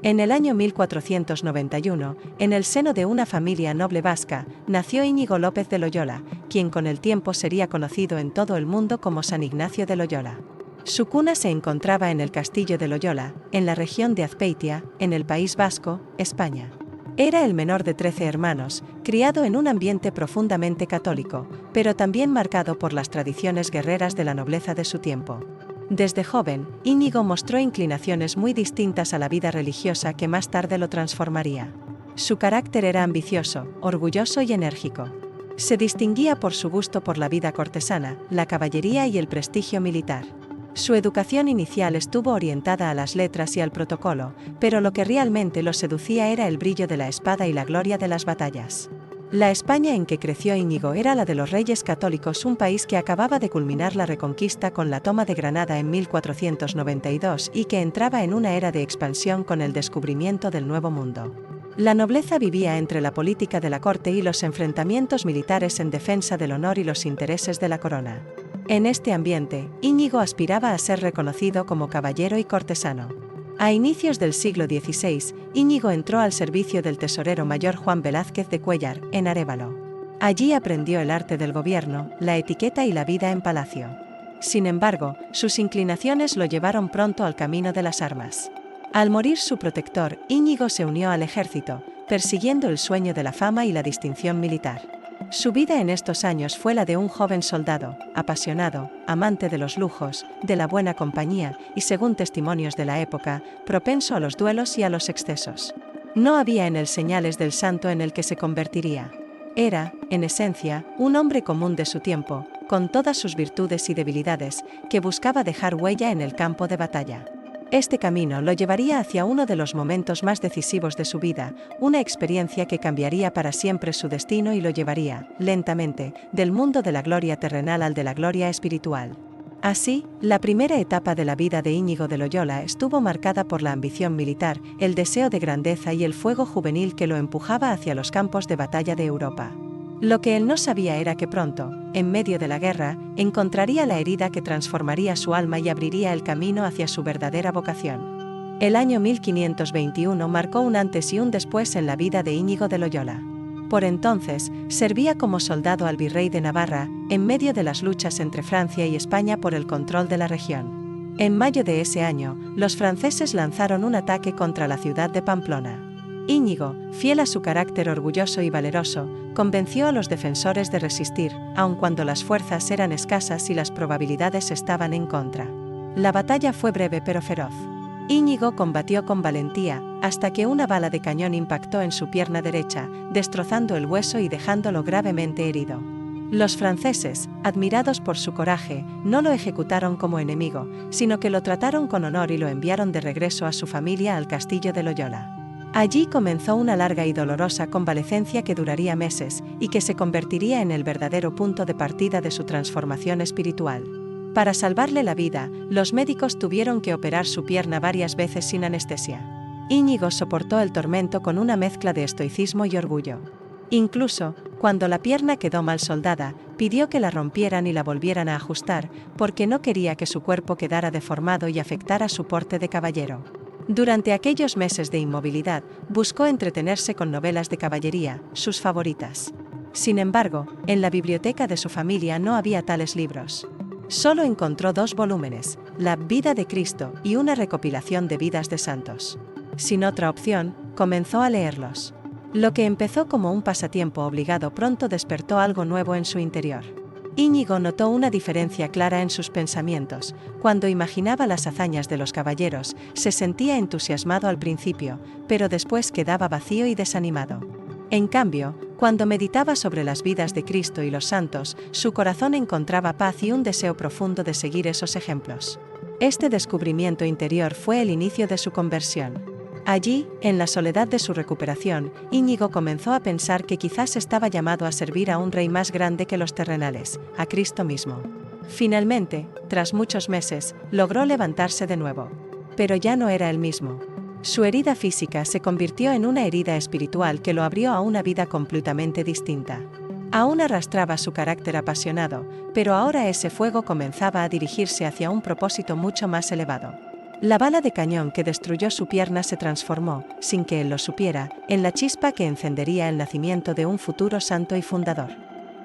En el año 1491, en el seno de una familia noble vasca, nació Íñigo López de Loyola, quien con el tiempo sería conocido en todo el mundo como San Ignacio de Loyola. Su cuna se encontraba en el castillo de Loyola, en la región de Azpeitia, en el País Vasco, España. Era el menor de 13 hermanos, criado en un ambiente profundamente católico, pero también marcado por las tradiciones guerreras de la nobleza de su tiempo. Desde joven, Íñigo mostró inclinaciones muy distintas a la vida religiosa que más tarde lo transformaría. Su carácter era ambicioso, orgulloso y enérgico. Se distinguía por su gusto por la vida cortesana, la caballería y el prestigio militar. Su educación inicial estuvo orientada a las letras y al protocolo, pero lo que realmente lo seducía era el brillo de la espada y la gloria de las batallas. La España en que creció Íñigo era la de los Reyes Católicos, un país que acababa de culminar la reconquista con la toma de Granada en 1492 y que entraba en una era de expansión con el descubrimiento del Nuevo Mundo. La nobleza vivía entre la política de la corte y los enfrentamientos militares en defensa del honor y los intereses de la corona. En este ambiente, Íñigo aspiraba a ser reconocido como caballero y cortesano. A inicios del siglo XVI, Íñigo entró al servicio del tesorero mayor Juan Velázquez de Cuéllar, en Arévalo. Allí aprendió el arte del gobierno, la etiqueta y la vida en palacio. Sin embargo, sus inclinaciones lo llevaron pronto al camino de las armas. Al morir su protector, Íñigo se unió al ejército, persiguiendo el sueño de la fama y la distinción militar. Su vida en estos años fue la de un joven soldado, apasionado, amante de los lujos, de la buena compañía y, según testimonios de la época, propenso a los duelos y a los excesos. No había en él señales del santo en el que se convertiría. Era, en esencia, un hombre común de su tiempo, con todas sus virtudes y debilidades, que buscaba dejar huella en el campo de batalla. Este camino lo llevaría hacia uno de los momentos más decisivos de su vida, una experiencia que cambiaría para siempre su destino y lo llevaría, lentamente, del mundo de la gloria terrenal al de la gloria espiritual. Así, la primera etapa de la vida de Íñigo de Loyola estuvo marcada por la ambición militar, el deseo de grandeza y el fuego juvenil que lo empujaba hacia los campos de batalla de Europa. Lo que él no sabía era que pronto, en medio de la guerra, encontraría la herida que transformaría su alma y abriría el camino hacia su verdadera vocación. El año 1521 marcó un antes y un después en la vida de Íñigo de Loyola. Por entonces, servía como soldado al virrey de Navarra, en medio de las luchas entre Francia y España por el control de la región. En mayo de ese año, los franceses lanzaron un ataque contra la ciudad de Pamplona. Íñigo, fiel a su carácter orgulloso y valeroso, convenció a los defensores de resistir, aun cuando las fuerzas eran escasas y las probabilidades estaban en contra. La batalla fue breve pero feroz. Íñigo combatió con valentía, hasta que una bala de cañón impactó en su pierna derecha, destrozando el hueso y dejándolo gravemente herido. Los franceses, admirados por su coraje, no lo ejecutaron como enemigo, sino que lo trataron con honor y lo enviaron de regreso a su familia al castillo de Loyola. Allí comenzó una larga y dolorosa convalecencia que duraría meses, y que se convertiría en el verdadero punto de partida de su transformación espiritual. Para salvarle la vida, los médicos tuvieron que operar su pierna varias veces sin anestesia. Íñigo soportó el tormento con una mezcla de estoicismo y orgullo. Incluso, cuando la pierna quedó mal soldada, pidió que la rompieran y la volvieran a ajustar, porque no quería que su cuerpo quedara deformado y afectara su porte de caballero. Durante aquellos meses de inmovilidad, buscó entretenerse con novelas de caballería, sus favoritas. Sin embargo, en la biblioteca de su familia no había tales libros. Solo encontró 2 volúmenes, La vida de Cristo y una recopilación de vidas de santos. Sin otra opción, comenzó a leerlos. Lo que empezó como un pasatiempo obligado pronto despertó algo nuevo en su interior. Íñigo notó una diferencia clara en sus pensamientos. Cuando imaginaba las hazañas de los caballeros, se sentía entusiasmado al principio, pero después quedaba vacío y desanimado. En cambio, cuando meditaba sobre las vidas de Cristo y los santos, su corazón encontraba paz y un deseo profundo de seguir esos ejemplos. Este descubrimiento interior fue el inicio de su conversión. Allí, en la soledad de su recuperación, Íñigo comenzó a pensar que quizás estaba llamado a servir a un rey más grande que los terrenales, a Cristo mismo. Finalmente, tras muchos meses, logró levantarse de nuevo. Pero ya no era el mismo. Su herida física se convirtió en una herida espiritual que lo abrió a una vida completamente distinta. Aún arrastraba su carácter apasionado, pero ahora ese fuego comenzaba a dirigirse hacia un propósito mucho más elevado. La bala de cañón que destruyó su pierna se transformó, sin que él lo supiera, en la chispa que encendería el nacimiento de un futuro santo y fundador.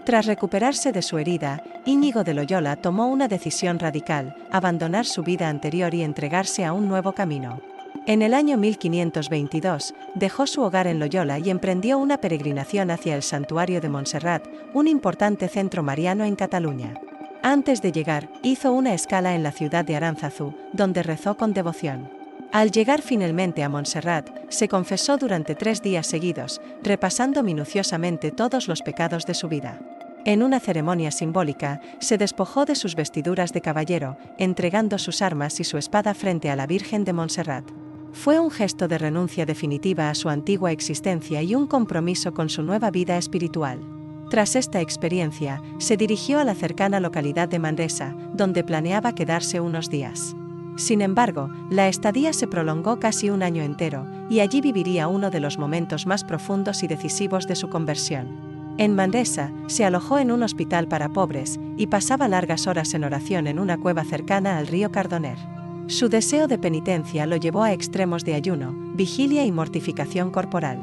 Tras recuperarse de su herida, Íñigo de Loyola tomó una decisión radical: abandonar su vida anterior y entregarse a un nuevo camino. En el año 1522, dejó su hogar en Loyola y emprendió una peregrinación hacia el santuario de Montserrat, un importante centro mariano en Cataluña. Antes de llegar, hizo una escala en la ciudad de Aránzazu, donde rezó con devoción. Al llegar finalmente a Montserrat, se confesó durante 3 días seguidos, repasando minuciosamente todos los pecados de su vida. En una ceremonia simbólica, se despojó de sus vestiduras de caballero, entregando sus armas y su espada frente a la Virgen de Montserrat. Fue un gesto de renuncia definitiva a su antigua existencia y un compromiso con su nueva vida espiritual. Tras esta experiencia, se dirigió a la cercana localidad de Manresa, donde planeaba quedarse unos días. Sin embargo, la estadía se prolongó casi un año entero, y allí viviría uno de los momentos más profundos y decisivos de su conversión. En Manresa, se alojó en un hospital para pobres, y pasaba largas horas en oración en una cueva cercana al río Cardoner. Su deseo de penitencia lo llevó a extremos de ayuno, vigilia y mortificación corporal.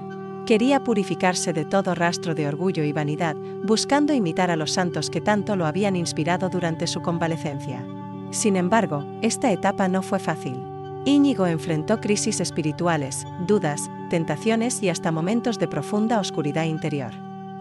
Quería purificarse de todo rastro de orgullo y vanidad, buscando imitar a los santos que tanto lo habían inspirado durante su convalecencia. Sin embargo, esta etapa no fue fácil. Íñigo enfrentó crisis espirituales, dudas, tentaciones y hasta momentos de profunda oscuridad interior.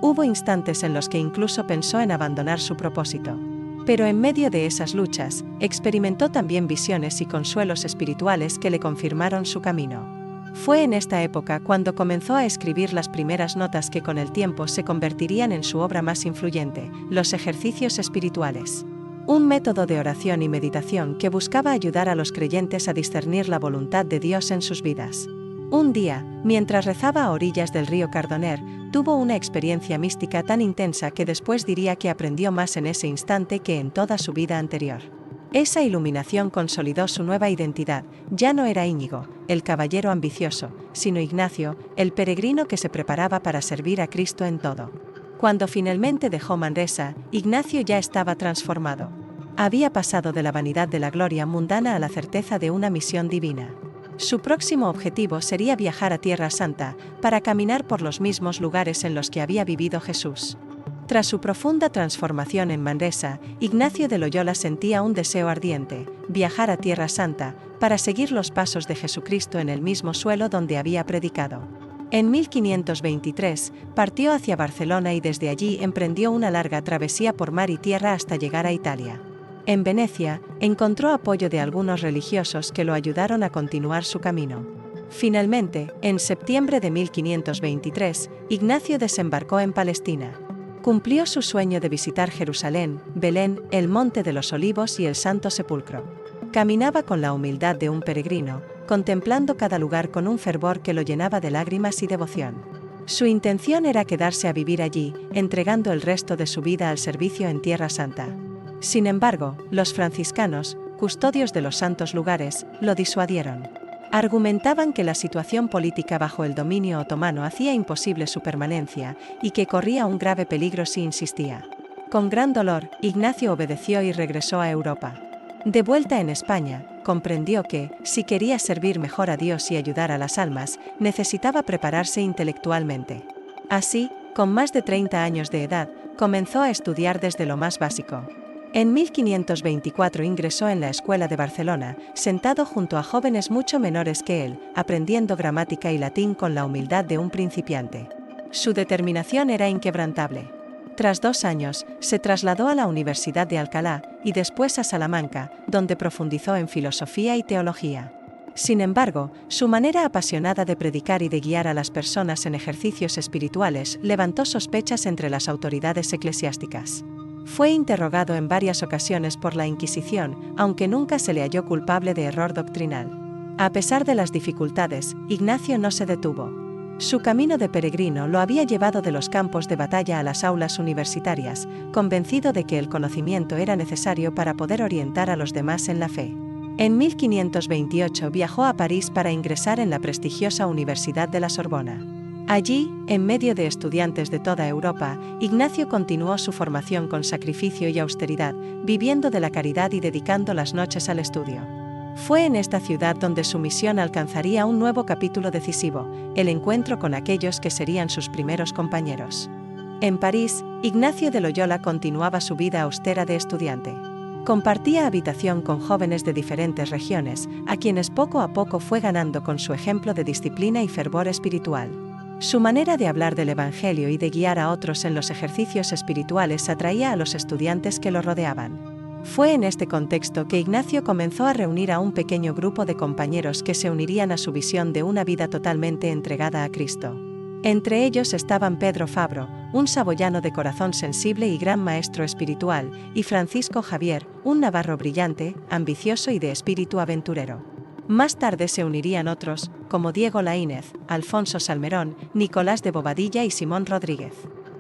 Hubo instantes en los que incluso pensó en abandonar su propósito. Pero en medio de esas luchas, experimentó también visiones y consuelos espirituales que le confirmaron su camino. Fue en esta época cuando comenzó a escribir las primeras notas que con el tiempo se convertirían en su obra más influyente, los ejercicios espirituales. Un método de oración y meditación que buscaba ayudar a los creyentes a discernir la voluntad de Dios en sus vidas. Un día, mientras rezaba a orillas del río Cardoner, tuvo una experiencia mística tan intensa que después diría que aprendió más en ese instante que en toda su vida anterior. Esa iluminación consolidó su nueva identidad: ya no era Íñigo, el caballero ambicioso, sino Ignacio, el peregrino que se preparaba para servir a Cristo en todo. Cuando finalmente dejó Manresa, Ignacio ya estaba transformado. Había pasado de la vanidad de la gloria mundana a la certeza de una misión divina. Su próximo objetivo sería viajar a Tierra Santa, para caminar por los mismos lugares en los que había vivido Jesús. Tras su profunda transformación en Manresa, Ignacio de Loyola sentía un deseo ardiente: viajar a Tierra Santa, para seguir los pasos de Jesucristo en el mismo suelo donde había predicado. En 1523, partió hacia Barcelona y desde allí emprendió una larga travesía por mar y tierra hasta llegar a Italia. En Venecia, encontró apoyo de algunos religiosos que lo ayudaron a continuar su camino. Finalmente, en septiembre de 1523, Ignacio desembarcó en Palestina. Cumplió su sueño de visitar Jerusalén, Belén, el Monte de los Olivos y el Santo Sepulcro. Caminaba con la humildad de un peregrino, contemplando cada lugar con un fervor que lo llenaba de lágrimas y devoción. Su intención era quedarse a vivir allí, entregando el resto de su vida al servicio en Tierra Santa. Sin embargo, los franciscanos, custodios de los santos lugares, lo disuadieron. Argumentaban que la situación política bajo el dominio otomano hacía imposible su permanencia, y que corría un grave peligro si insistía. Con gran dolor, Ignacio obedeció y regresó a Europa. De vuelta en España, comprendió que, si quería servir mejor a Dios y ayudar a las almas, necesitaba prepararse intelectualmente. Así, con más de 30 años de edad, comenzó a estudiar desde lo más básico. En 1524 ingresó en la Escuela de Barcelona, sentado junto a jóvenes mucho menores que él, aprendiendo gramática y latín con la humildad de un principiante. Su determinación era inquebrantable. Tras 2 años, se trasladó a la Universidad de Alcalá, y después a Salamanca, donde profundizó en filosofía y teología. Sin embargo, su manera apasionada de predicar y de guiar a las personas en ejercicios espirituales levantó sospechas entre las autoridades eclesiásticas. Fue interrogado en varias ocasiones por la Inquisición, aunque nunca se le halló culpable de error doctrinal. A pesar de las dificultades, Ignacio no se detuvo. Su camino de peregrino lo había llevado de los campos de batalla a las aulas universitarias, convencido de que el conocimiento era necesario para poder orientar a los demás en la fe. En 1528 viajó a París para ingresar en la prestigiosa Universidad de la Sorbona. Allí, en medio de estudiantes de toda Europa, Ignacio continuó su formación con sacrificio y austeridad, viviendo de la caridad y dedicando las noches al estudio. Fue en esta ciudad donde su misión alcanzaría un nuevo capítulo decisivo, el encuentro con aquellos que serían sus primeros compañeros. En París, Ignacio de Loyola continuaba su vida austera de estudiante. Compartía habitación con jóvenes de diferentes regiones, a quienes poco a poco fue ganando con su ejemplo de disciplina y fervor espiritual. Su manera de hablar del Evangelio y de guiar a otros en los ejercicios espirituales atraía a los estudiantes que lo rodeaban. Fue en este contexto que Ignacio comenzó a reunir a un pequeño grupo de compañeros que se unirían a su visión de una vida totalmente entregada a Cristo. Entre ellos estaban Pedro Fabro, un saboyano de corazón sensible y gran maestro espiritual, y Francisco Javier, un navarro brillante, ambicioso y de espíritu aventurero. Más tarde se unirían otros, como Diego Laínez, Alfonso Salmerón, Nicolás de Bobadilla y Simón Rodríguez.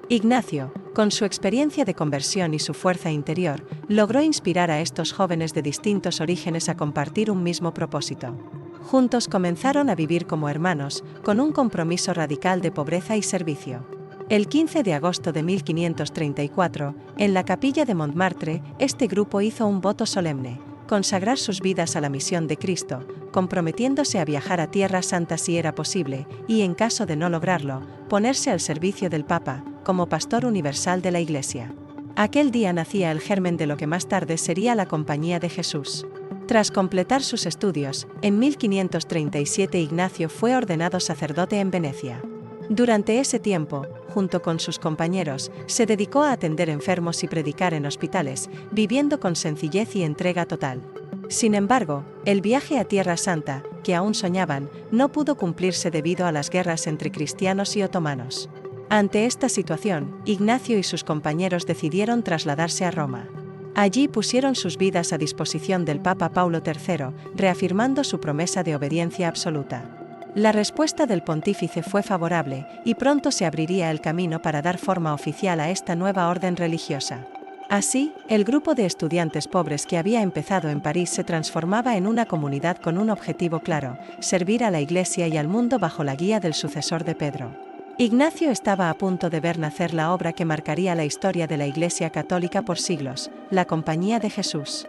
Ignacio, con su experiencia de conversión y su fuerza interior, logró inspirar a estos jóvenes de distintos orígenes a compartir un mismo propósito. Juntos comenzaron a vivir como hermanos, con un compromiso radical de pobreza y servicio. El 15 de agosto de 1534, en la capilla de Montmartre, este grupo hizo un voto solemne: consagrar sus vidas a la misión de Cristo, comprometiéndose a viajar a Tierra Santa si era posible, y en caso de no lograrlo, ponerse al servicio del Papa, como pastor universal de la Iglesia. Aquel día nacía el germen de lo que más tarde sería la Compañía de Jesús. Tras completar sus estudios, en 1537 Ignacio fue ordenado sacerdote en Venecia. Durante ese tiempo, junto con sus compañeros, se dedicó a atender enfermos y predicar en hospitales, viviendo con sencillez y entrega total. Sin embargo, el viaje a Tierra Santa, que aún soñaban, no pudo cumplirse debido a las guerras entre cristianos y otomanos. Ante esta situación, Ignacio y sus compañeros decidieron trasladarse a Roma. Allí pusieron sus vidas a disposición del Papa Paulo III, reafirmando su promesa de obediencia absoluta. La respuesta del pontífice fue favorable, y pronto se abriría el camino para dar forma oficial a esta nueva orden religiosa. Así, el grupo de estudiantes pobres que había empezado en París se transformaba en una comunidad con un objetivo claro: servir a la Iglesia y al mundo bajo la guía del sucesor de Pedro. Ignacio estaba a punto de ver nacer la obra que marcaría la historia de la Iglesia Católica por siglos, la Compañía de Jesús.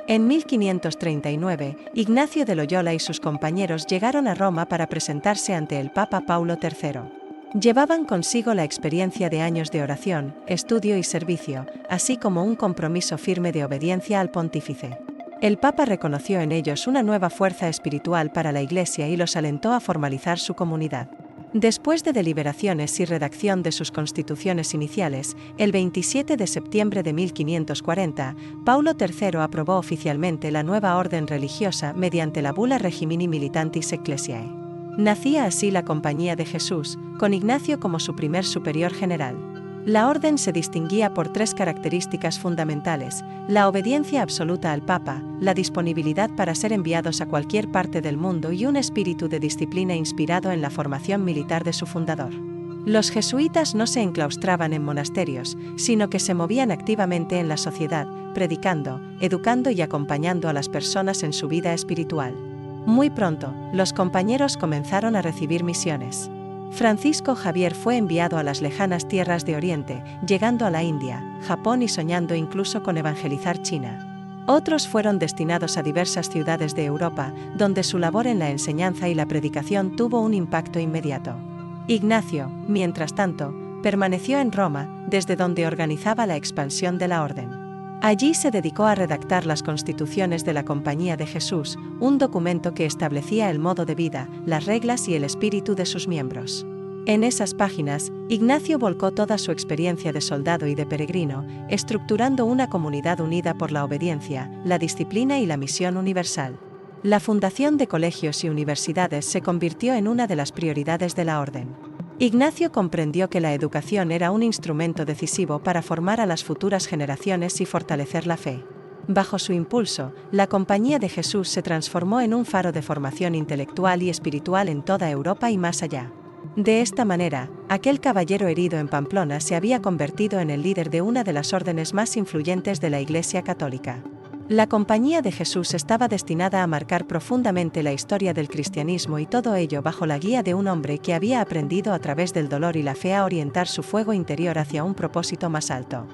En 1539, Ignacio de Loyola y sus compañeros llegaron a Roma para presentarse ante el Papa Paulo III. Llevaban consigo la experiencia de años de oración, estudio y servicio, así como un compromiso firme de obediencia al pontífice. El Papa reconoció en ellos una nueva fuerza espiritual para la Iglesia y los alentó a formalizar su comunidad. Después de deliberaciones y redacción de sus constituciones iniciales, el 27 de septiembre de 1540, Paulo III aprobó oficialmente la nueva orden religiosa mediante la Bula Regimini Militantis Ecclesiae. Nacía así la Compañía de Jesús, con Ignacio como su primer superior general. La orden se distinguía por tres características fundamentales: la obediencia absoluta al Papa, la disponibilidad para ser enviados a cualquier parte del mundo y un espíritu de disciplina inspirado en la formación militar de su fundador. Los jesuitas no se enclaustraban en monasterios, sino que se movían activamente en la sociedad, predicando, educando y acompañando a las personas en su vida espiritual. Muy pronto, los compañeros comenzaron a recibir misiones. Francisco Javier fue enviado a las lejanas tierras de Oriente, llegando a la India, Japón y soñando incluso con evangelizar China. Otros fueron destinados a diversas ciudades de Europa, donde su labor en la enseñanza y la predicación tuvo un impacto inmediato. Ignacio, mientras tanto, permaneció en Roma, desde donde organizaba la expansión de la orden. Allí se dedicó a redactar las constituciones de la Compañía de Jesús, un documento que establecía el modo de vida, las reglas y el espíritu de sus miembros. En esas páginas, Ignacio volcó toda su experiencia de soldado y de peregrino, estructurando una comunidad unida por la obediencia, la disciplina y la misión universal. La fundación de colegios y universidades se convirtió en una de las prioridades de la orden. Ignacio comprendió que la educación era un instrumento decisivo para formar a las futuras generaciones y fortalecer la fe. Bajo su impulso, la Compañía de Jesús se transformó en un faro de formación intelectual y espiritual en toda Europa y más allá. De esta manera, aquel caballero herido en Pamplona se había convertido en el líder de una de las órdenes más influyentes de la Iglesia Católica. La Compañía de Jesús estaba destinada a marcar profundamente la historia del cristianismo, y todo ello bajo la guía de un hombre que había aprendido a través del dolor y la fe a orientar su fuego interior hacia un propósito más alto.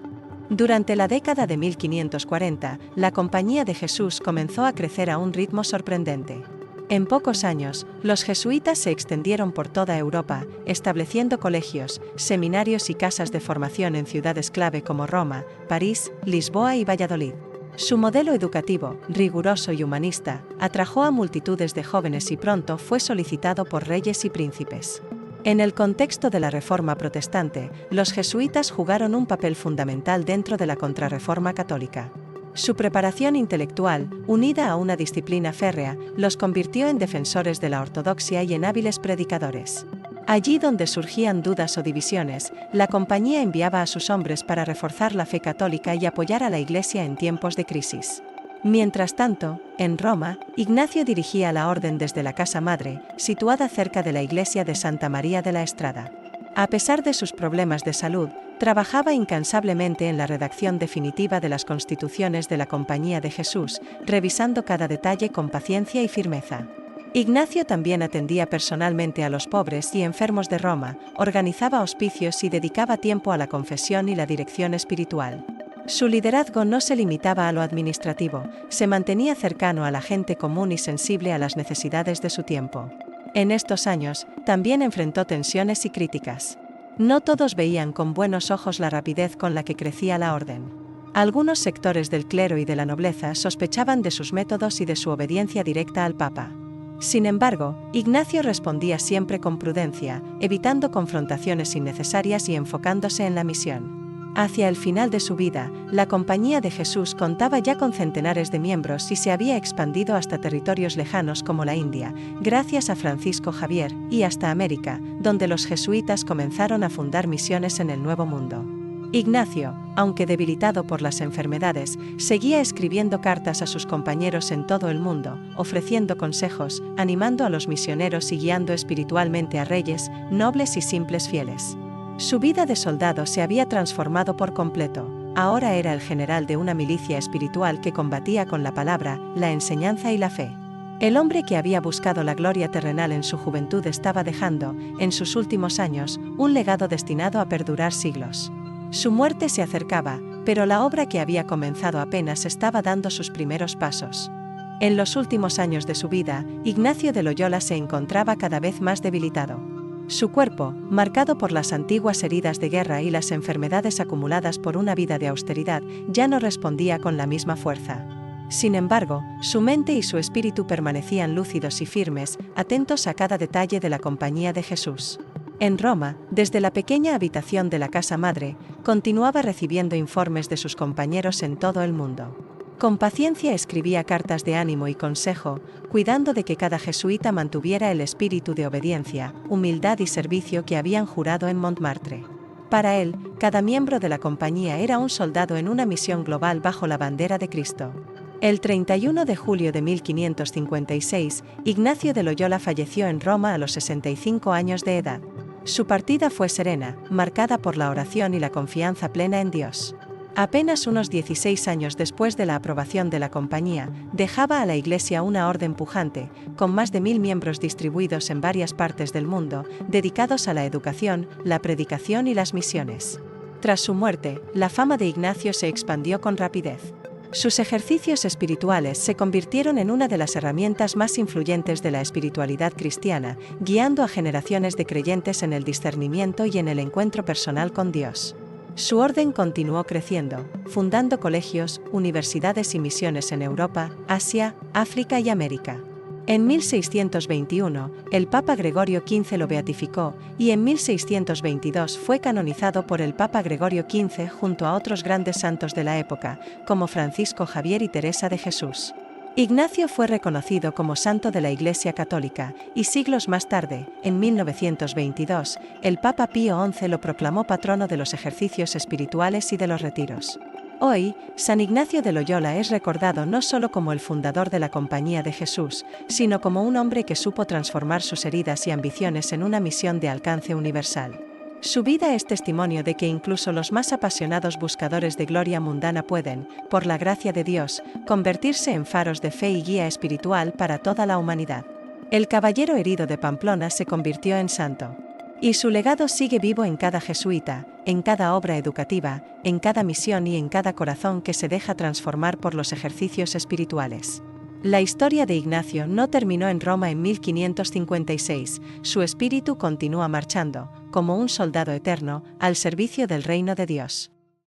Durante la década de 1540, la Compañía de Jesús comenzó a crecer a un ritmo sorprendente. En pocos años, los jesuitas se extendieron por toda Europa, estableciendo colegios, seminarios y casas de formación en ciudades clave como Roma, París, Lisboa y Valladolid. Su modelo educativo, riguroso y humanista, atrajo a multitudes de jóvenes y pronto fue solicitado por reyes y príncipes. En el contexto de la Reforma protestante, los jesuitas jugaron un papel fundamental dentro de la Contrarreforma católica. Su preparación intelectual, unida a una disciplina férrea, los convirtió en defensores de la ortodoxia y en hábiles predicadores. Allí donde surgían dudas o divisiones, la Compañía enviaba a sus hombres para reforzar la fe católica y apoyar a la Iglesia en tiempos de crisis. Mientras tanto, en Roma, Ignacio dirigía la orden desde la Casa Madre, situada cerca de la iglesia de Santa María de la Estrada. A pesar de sus problemas de salud, trabajaba incansablemente en la redacción definitiva de las constituciones de la Compañía de Jesús, revisando cada detalle con paciencia y firmeza. Ignacio también atendía personalmente a los pobres y enfermos de Roma, organizaba hospicios y dedicaba tiempo a la confesión y la dirección espiritual. Su liderazgo no se limitaba a lo administrativo, se mantenía cercano a la gente común y sensible a las necesidades de su tiempo. En estos años, también enfrentó tensiones y críticas. No todos veían con buenos ojos la rapidez con la que crecía la orden. Algunos sectores del clero y de la nobleza sospechaban de sus métodos y de su obediencia directa al Papa. Sin embargo, Ignacio respondía siempre con prudencia, evitando confrontaciones innecesarias y enfocándose en la misión. Hacia el final de su vida, la Compañía de Jesús contaba ya con centenares de miembros y se había expandido hasta territorios lejanos como la India, gracias a Francisco Javier, y hasta América, donde los jesuitas comenzaron a fundar misiones en el Nuevo Mundo. Ignacio, aunque debilitado por las enfermedades, seguía escribiendo cartas a sus compañeros en todo el mundo, ofreciendo consejos, animando a los misioneros y guiando espiritualmente a reyes, nobles y simples fieles. Su vida de soldado se había transformado por completo. Ahora era el general de una milicia espiritual que combatía con la palabra, la enseñanza y la fe. El hombre que había buscado la gloria terrenal en su juventud estaba dejando, en sus últimos años, un legado destinado a perdurar siglos. Su muerte se acercaba, pero la obra que había comenzado apenas estaba dando sus primeros pasos. En los últimos años de su vida, Ignacio de Loyola se encontraba cada vez más debilitado. Su cuerpo, marcado por las antiguas heridas de guerra y las enfermedades acumuladas por una vida de austeridad, ya no respondía con la misma fuerza. Sin embargo, su mente y su espíritu permanecían lúcidos y firmes, atentos a cada detalle de la Compañía de Jesús. En Roma, desde la pequeña habitación de la Casa Madre, continuaba recibiendo informes de sus compañeros en todo el mundo. Con paciencia escribía cartas de ánimo y consejo, cuidando de que cada jesuita mantuviera el espíritu de obediencia, humildad y servicio que habían jurado en Montmartre. Para él, cada miembro de la compañía era un soldado en una misión global bajo la bandera de Cristo. El 31 de julio de 1556, Ignacio de Loyola falleció en Roma a los 65 años de edad. Su partida fue serena, marcada por la oración y la confianza plena en Dios. Apenas unos 16 años después de la aprobación de la Compañía, dejaba a la Iglesia una orden pujante, con más de 1000 miembros distribuidos en varias partes del mundo, dedicados a la educación, la predicación y las misiones. Tras su muerte, la fama de Ignacio se expandió con rapidez. Sus ejercicios espirituales se convirtieron en una de las herramientas más influyentes de la espiritualidad cristiana, guiando a generaciones de creyentes en el discernimiento y en el encuentro personal con Dios. Su orden continuó creciendo, fundando colegios, universidades y misiones en Europa, Asia, África y América. En 1621, el Papa Gregorio XV lo beatificó, y en 1622 fue canonizado por el Papa Gregorio XV junto a otros grandes santos de la época, como Francisco Javier y Teresa de Jesús. Ignacio fue reconocido como santo de la Iglesia Católica, y siglos más tarde, en 1922, el Papa Pío XI lo proclamó patrono de los ejercicios espirituales y de los retiros. Hoy, San Ignacio de Loyola es recordado no solo como el fundador de la Compañía de Jesús, sino como un hombre que supo transformar sus heridas y ambiciones en una misión de alcance universal. Su vida es testimonio de que incluso los más apasionados buscadores de gloria mundana pueden, por la gracia de Dios, convertirse en faros de fe y guía espiritual para toda la humanidad. El caballero herido de Pamplona se convirtió en santo. Y su legado sigue vivo en cada jesuita, en cada obra educativa, en cada misión y en cada corazón que se deja transformar por los ejercicios espirituales. La historia de Ignacio no terminó en Roma en 1556, su espíritu continúa marchando, como un soldado eterno, al servicio del reino de Dios.